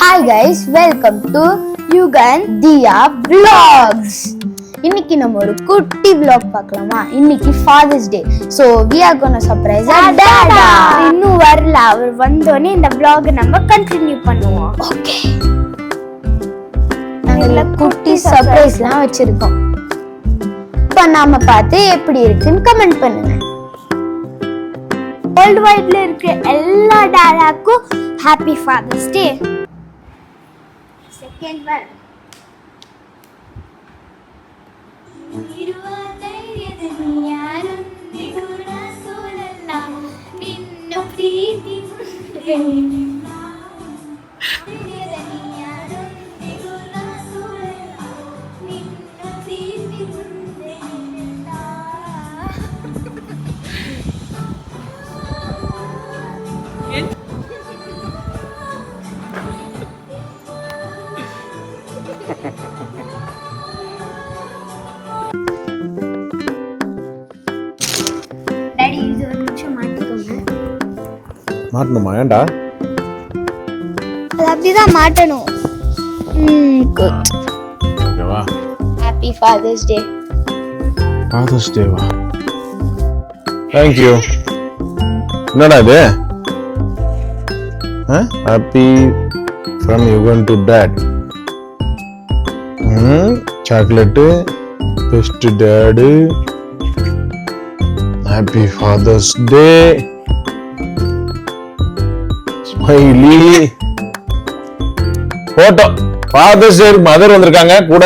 Hi guys, welcome to Yugan Diya Vlogs. இன்னைக்கு நம்ம ஒரு குட்டி vlog பார்க்கலாமா? இன்னைக்கு Father's Day. So we are going to surprise our dad. இன்னும் வரல, அவர் வந்தோனே இந்த vlog நம்ம கண்டினியூ பண்ணுவோம். Okay. நாங்க குட்டி சர்ப்ரைஸ்லாம் வச்சிருக்கோம். இப்போ நாம பார்த்து எப்படி இருக்குன்னு கமெண்ட் பண்ணுங்க. வேர்ல்ட் வைட்ல இருக்க எல்லா டாடாக்கும் happy Father's Day. Second one. Daddy இது ஒரு நிமிஷம் மாட்டிக்கோங்க. மாட்டணுமா? ஏன்டா? அது அப்படிதான் மாட்டணும். குட். ஓகேவா? Happy Father's Day. ஃபாதர்ஸ் டேவா? தேங்க்யூ. என்னடா இது? Happy from Yugan to dad. Chocolate, best dad, happy Father's Day, smiley, photo. Father's Day mother வந்திருக்காங்க கூட.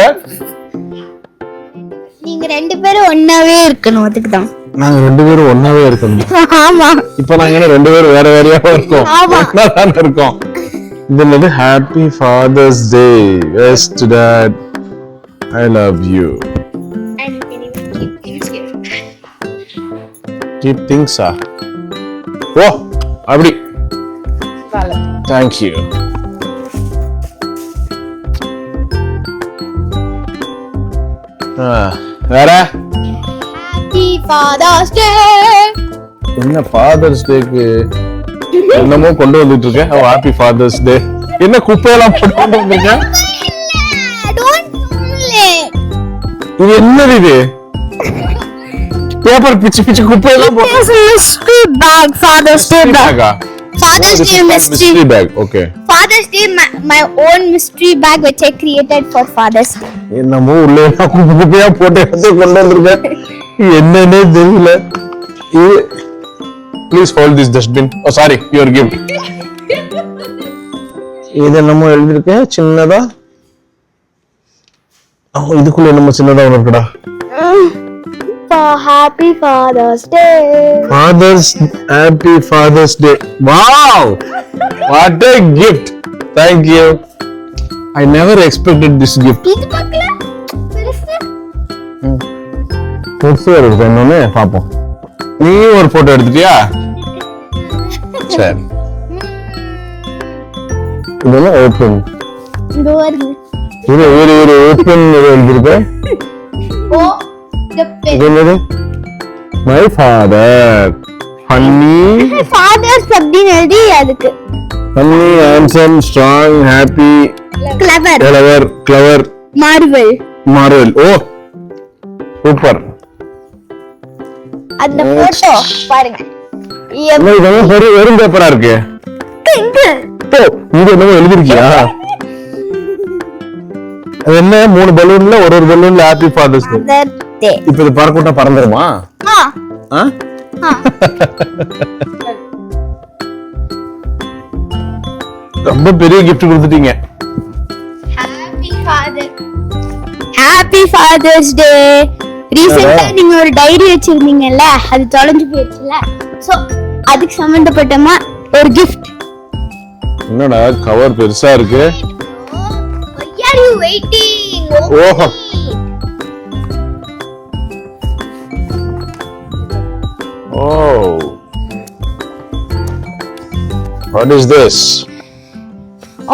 நீங்க ரெண்டு பேரும் ஒண்ணாவே இருக்கணும், அதுக்கு தான். நாங்க ரெண்டு பேரும் ஒன்னாவே இருக்கணும். ஆமா. இப்ப நாங்க ரெண்டு பேரும் வேற வேறையாவா இருக்கோம். ஒன்னாதான் இருக்கோம். இது என்னது? Happy Father's Day best dad, I love you. Keep திங்ஸா? ஓ அப்படி. Thank you. வேற Happy Father's Day. என்ன ஃபாதர்ஸ் டேக்கு என்னமோ கொண்டு வந்துட்டு இருக்கேன். Happy Father's Day. என்ன குப்பையெல்லாம் போட்டு கொண்டு வந்திருக்கேன்? இது என்னது? இது பேப்பர் பிச்சு பிச்சு குப்பையெல்லாம் போட்டு. Mystery bag, Father's Day bag. Father's Day mystery bag. Okay. Father's Day, my own mystery bag which I created for Father's Day. என்னமோ உள்ள குப்பை குப்பையா போட்டு எடுத்து கொண்டு வந்திருக்கேன். என்னன்னே தெரியல. Please hold this dustbin. Oh sorry, your gift. இது என்னமோ எழுதிருக்கேன் சின்னதா. இதுக்குள்ள என்னமோ சின்னதா ஒன்று இருக்குடா. For Happy Father's Day. Happy Father's Day. Wow! What a gift. Thank you. I never expected this gift. இது பார்க்கல? பெருசா இருக்கு. என்னன்னு பாப்போம். நீ ஒரு போட்டோ எடுத்துட்டியா? சரி. இதெல்லாம் ஓப்பன். இங்க வருது. இது ஓப்பன் எழுதிருக்கேன். Oh the pen. இது என்னது? My father. Funny. Fathers அப்படின்னு எழுதி அதுக்கு. Funny, handsome, strong, happy, clever, Marvel. Oh, super. அந்த போட்டோ பாருங்க. இதெல்லாம் வெறும் பேப்பரா இருக்கு. இது என்னமோ எழுதிருக்கியா? அது என்ன? 3 பலூன்ல ஒரு பலூன்ல ஹாப்பி ஃபாதர்ஸ் டே. இப்போ இது பறக்கட்டா பறந்துருமா? ரொம்ப பெரிய gift கொடுத்துட்டீங்க. Happy Father's Day. ரீசெண்டா நீங்க ஒரு டைரி வச்சிருந்தீங்கல்ல, அது தொலைஞ்சு போயிடுச்சுல. சோ அதுக்கு சம்பந்தப்பட்டமா ஒரு gift. என்னடா கவர் பெருசா இருக்கு? Why are you waiting? ஓஹோ. Oh. What is this?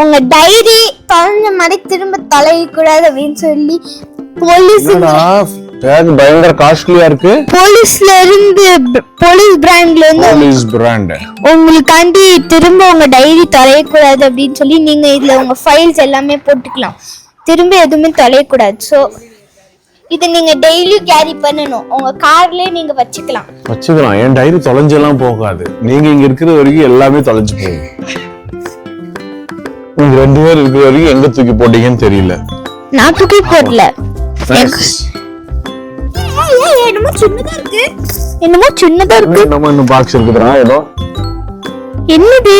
உங்க டைரி தொலைஞ்ச மாதிரி திரும்ப தொலைய கூடாது அப்படின்னு சொல்லி போலீஸ் பேக் பயங்கர காஸ்ட்லியா இருக்கு. போலீஸ்ல இருந்து போலீஸ் பிராண்ட்ல இருந்து போலீஸ் பிராண்ட். உங்களுக்காண்டி திரும்ப உங்க டைரி தொலையக்கூடாது அப்படின்னு சொல்லி நீங்க இதுல உங்க ஃபைல்ஸ் எல்லாமே போட்டுக்கலாம். திரும்ப எதுவுமே தொலையக்கூடாது. ஸோ இது நீங்க டெய்லி கேரி பண்ணணும். உங்க கார்லயே நீங்க வச்சுக்கலாம். என் டைரி தொலைஞ்செல்லாம் போகாது. நீங்க இங்க இருக்கிற வரைக்கும் எல்லாமே தொலைஞ்சு போகும். நீங்க 2 பேர் இருக்கிற வரைக்கும் எங்க தூக்கி போட்டீங்கன்னு தெரியல. நான் தூக்கி போடல. Nice. என்னமோ சின்னதா இருக்கு. நம்ம இன்னும் பாக்ஸ் இருக்குதுடா ஏதோ. என்னது?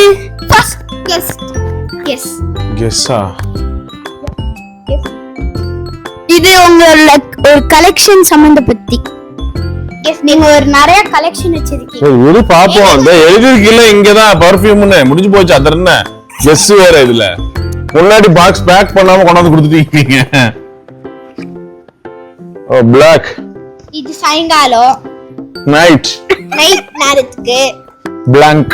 கெஸ்ஸா? இது உங்களோட ஒரு கலெக்ஷன் சம்பந்தப்பத்தி. நீங்க ஒரு நிறைய கலெக்ஷன் வச்சிருக்கீங்க. சரி ஒரு பாப்போம். அந்த எழுதிருக்கீல இங்கதான் பர்ஃபியூம்னு முடிஞ்சு போச்சு. அது என்ன கெஸ் வேற இதுல. முன்னாடி பாக்ஸ் பேக் பண்ணாம கொண்டாந்து கொடுத்துட்டீங்க. ஓ Black. இது சாயங்காலம் நைட் நேரத்துக்கு. Blank.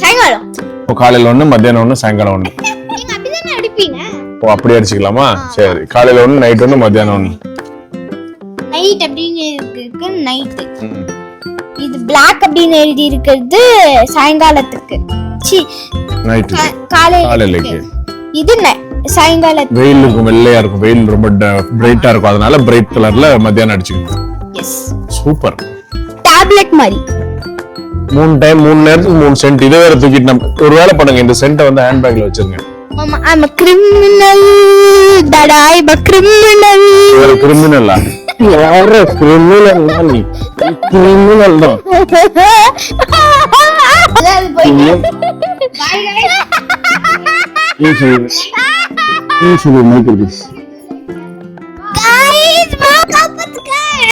சாயங்காலம். ஓ காலையில ஒண்ணு, மத்தியானம் ஒண்ணு, சாயங்காலம் ஒண்ணு. நீங்க அப்படிதானே அடிப்பீங்க? ஓ அப்படி அடிச்சுக்கலாமா? சரி காலையில ஒண்ணு, நைட் ஒண்ணு, மத்தியானம் ஒண்ணு. நைட் அப்படின்னு இருக்கு. நைட். இது Black அப்படின்னு எழுதி இருக்கிறது சாயங்காலத்துக்கு. நைட். காலையிலக்கு. இது சாயங்காலத்துக்கு. வெயில் இருக்கும், வெள்ளையா இருக்கும். வெயில் ரொம்ப பிரைட்டா இருக்கும். அதனால பிரைட் கலர்ல மத்தியானம் அடிச்சுக்கணும். Yes super. டேப்லெட் மாதிரி 3 டைம் 3 நேரத்துக்கு 3 சென்ட். இதை வேற தூக்கிட்டு நம்ம ஒரு வேலை பண்ணுங்க. இந்த சென்ட்டை வந்து ஹேண்ட் பேக்ல வச்சிருங்க. மாமா ஐ அம் a criminal. Tata I am a criminal. ஒரு கிரிமினலா? யாரே கிரிமினல்? நீ கிரிமினல் தான். அதாவது போய் You should make this. guys, welcome to